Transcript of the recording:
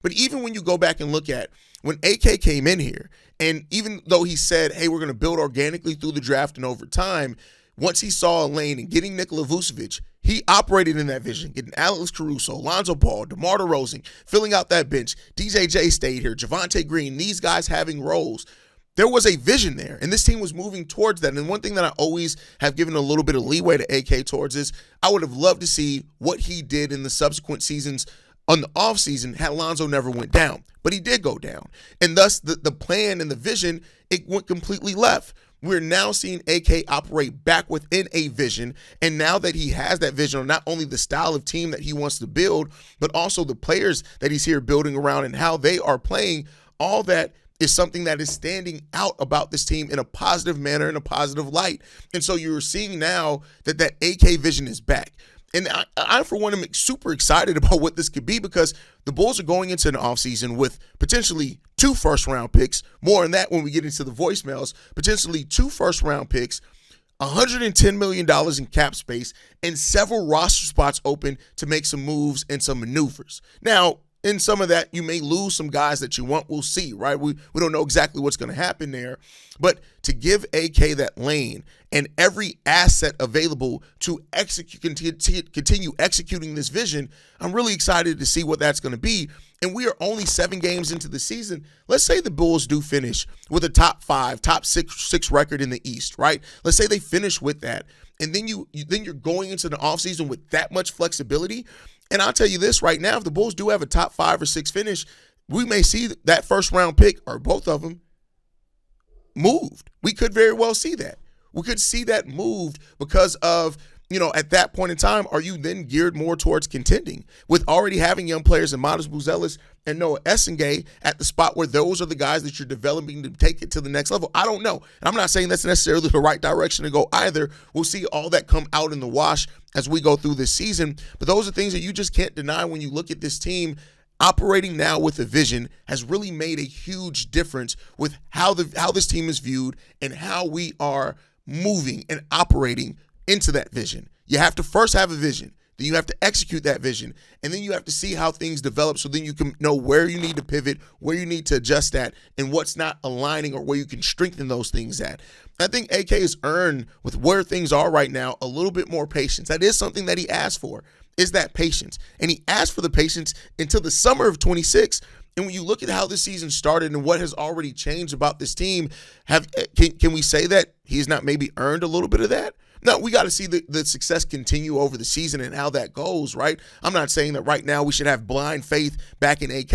But even when you go back and look at when AK came in here, and even though he said, hey, we're going to build organically through the draft and over time, once he saw a lane and getting Nikola Vucevic, he operated in that vision, getting Alex Caruso, Lonzo Ball, DeMar DeRozan, filling out that bench. DJJ stayed here, Javonte Green, these guys having roles. There was a vision there, and this team was moving towards that. And one thing that I always have given a little bit of leeway to AK towards is I would have loved to see what he did in the subsequent seasons on the offseason had Lonzo never went down. But he did go down. And thus, the plan and the vision, it went completely left. We're now seeing AK operate back within a vision. And now that he has that vision on not only the style of team that he wants to build, but also the players that he's here building around and how they are playing, all that is something that is standing out about this team in a positive manner, in a positive light. And so you're seeing now that that AK vision is back. And I, for one, am super excited about what this could be because the Bulls are going into an offseason with potentially 2 first-round picks. More on that when we get into the voicemails. Potentially 2 first-round picks, $110 million in cap space, and several roster spots open to make some moves and some maneuvers. Now, in some of that, you may lose some guys that you want. We'll see, right? We don't know exactly what's going to happen there. But to give AK that lane and every asset available to continue executing this vision, I'm really excited to see what that's going to be. And we are only 7 games into the season. Let's say the Bulls do finish with a top 5, top 6 record in the East, right? Let's say they finish with that. And then you're going into the offseason with that much flexibility. And I'll tell you this right now, if the Bulls do have a top 5 or 6 finish, we may see that first round pick or both of them moved. We could very well see that. We could see that moved because of, at that point in time, are you then geared more towards contending with already having young players in Modest Buzelis and Noah Essengay at the spot where those are the guys that you're developing to take it to the next level? I don't know. And I'm not saying that's necessarily the right direction to go either. We'll see all that come out in the wash as we go through this season. But those are things that you just can't deny when you look at this team. Operating now with a vision has really made a huge difference with how this team is viewed and how we are moving and operating into that vision. You have to first have a vision. Then you have to execute that vision. And then you have to see how things develop so then you can know where you need to pivot, where you need to adjust at, and what's not aligning or where you can strengthen those things at. I think AK has earned, with where things are right now, a little bit more patience. That is something that he asked for, is that patience. And he asked for the patience until the summer of 26. And when you look at how this season started and what has already changed about this team, can we say that he's not maybe earned a little bit of that? No, we got to see the success continue over the season and how that goes, right? I'm not saying that right now we should have blind faith back in AK.